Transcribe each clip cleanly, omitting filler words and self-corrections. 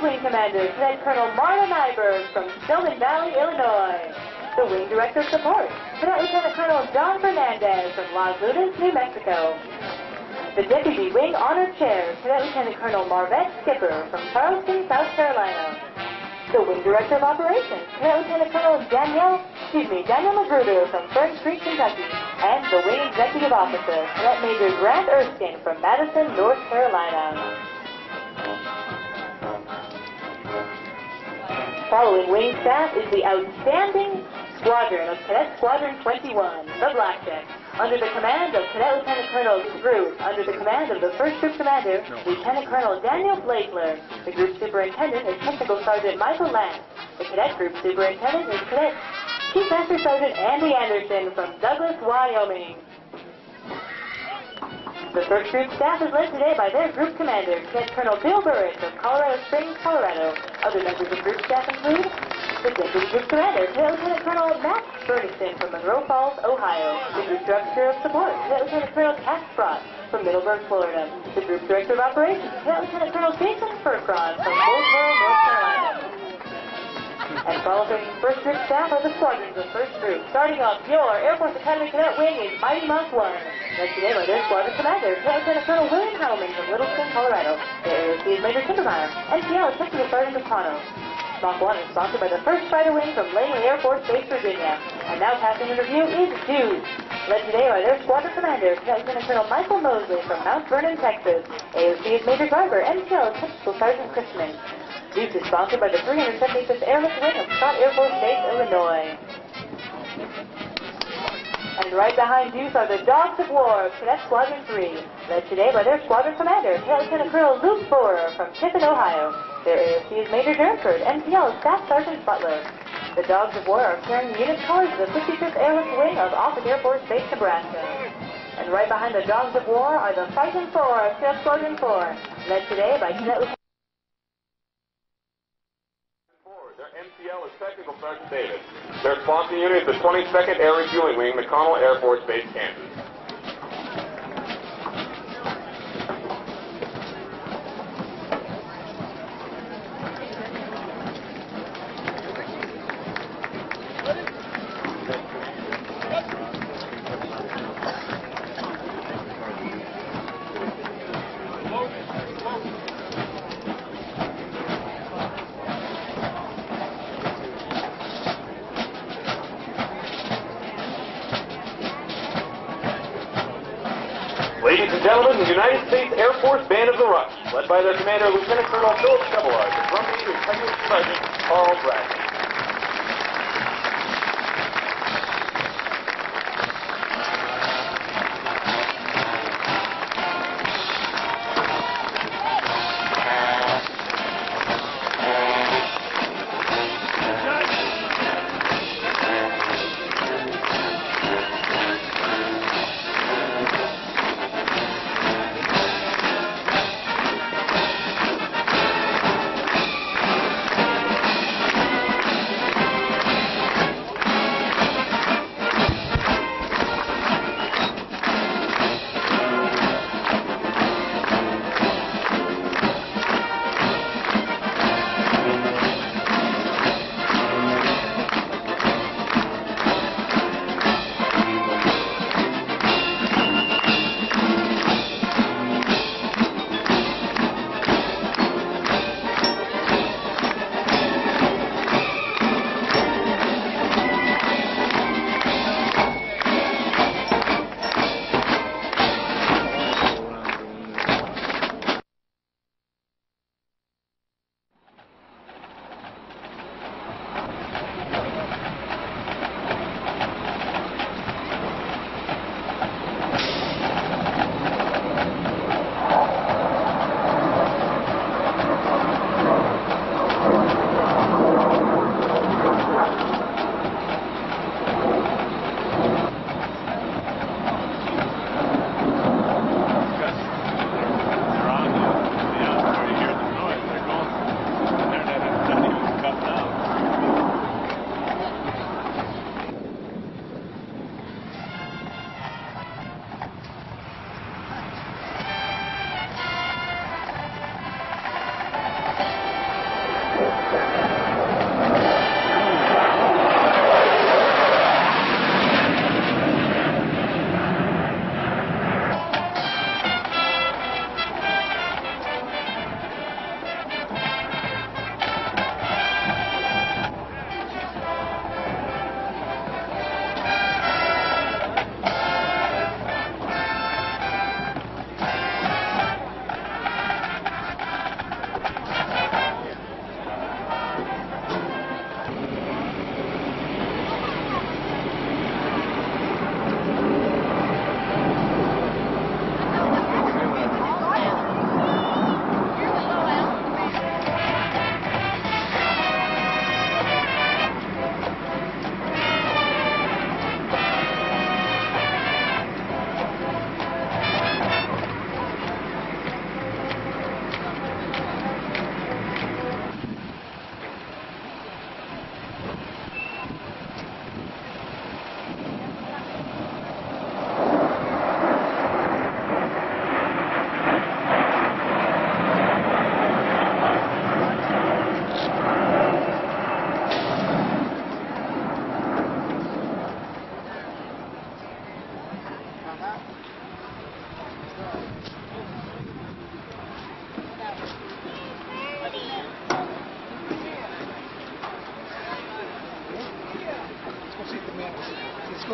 Wing Commander, Cadet Colonel Marla Nyberg from Stillman Valley, Illinois. The Wing Director of Support, Cadet Lieutenant Colonel John Fernandez from Las Lunas, New Mexico. The Deputy Wing Honor Chair, Cadet Lieutenant Colonel Marvette Skipper from Charleston, South Carolina. The Wing Director of Operations, Cadet Lieutenant Colonel Daniel Magruder from Fern Creek, Kentucky. And the Wing Executive Officer, Cadet Major Grant Erskine from Madison, North Carolina. Following Wing staff is the outstanding squadron of Cadet Squadron 21, the Blackjack, under the command of Cadet Lieutenant Colonel Bruce, under the command of the First Group Commander, Lieutenant Colonel Daniel Blakler. The Group Superintendent is Technical Sergeant Michael Lance. The Cadet Group Superintendent is Cadet Chief Master Sergeant Andy Anderson from Douglas, Wyoming. The First Group staff is led today by their Group Commander, Cadet Colonel Bill Burris of Colorado Springs, Colorado. Other members of Group staff include the Deputy Group Commander, Cadet Lieutenant Colonel Matt Ferguson from Monroe Falls, Ohio. The Group Director of Support, Cadet Lieutenant Colonel Cass Sprott from Middleburg, Florida. The Group Director of Operations, Cadet Lieutenant Colonel Jason Furcron from Goldsboro, North Carolina. And following First Group staff are the squadrons of First Group. Starting off, your Air Force Academy Cadet Wing is Mighty Monk 1. Led today by their Squadron Commander, Cadet Lieutenant Colonel William Howman from Littleton, Colorado. Their AOC is Major Timbermeyer, NCL is Technical Sergeant Cano. Mach 1 is sponsored by the 1st Fighter Wing from Langley Air Force Base, Virginia. And now passing the review is Deuce. Led today by their Squadron Commander, Cadet Lieutenant Colonel Michael Mosley from Mount Vernon, Texas. AOC is Major Garber, NCL is Technical Sergeant Chrisman. Deuce is sponsored by the 375th Airlift Wing of Scott Air Force Base, Illinois. And right behind Deuce are the Dogs of War of Cadet Squadron 3, led today by their Squadron Commander, Cadet Lieutenant Colonel Luke Borer from Tiffin, Ohio. Their AOC is Major Durnford, NCL is Staff Sergeant Butler. The Dogs of War are carrying the unit colors of the 55th Airlift Wing of Offutt Air Force Base, Nebraska. And right behind the Dogs of War are the Fighting Four of Cadet Squadron 4, led today by Cadet Lieutenant NCL is Technical Sergeant Davis. Their sponsoring unit is the 22nd Air Refueling Wing, McConnell Air Force Base, Kansas. Ladies and gentlemen, the United States Air Force Band of the Rush, led by their commander, Lieutenant Colonel Philip Chevallard, the drum major, Technical Sergeant Carl Bradley.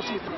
I heard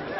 that.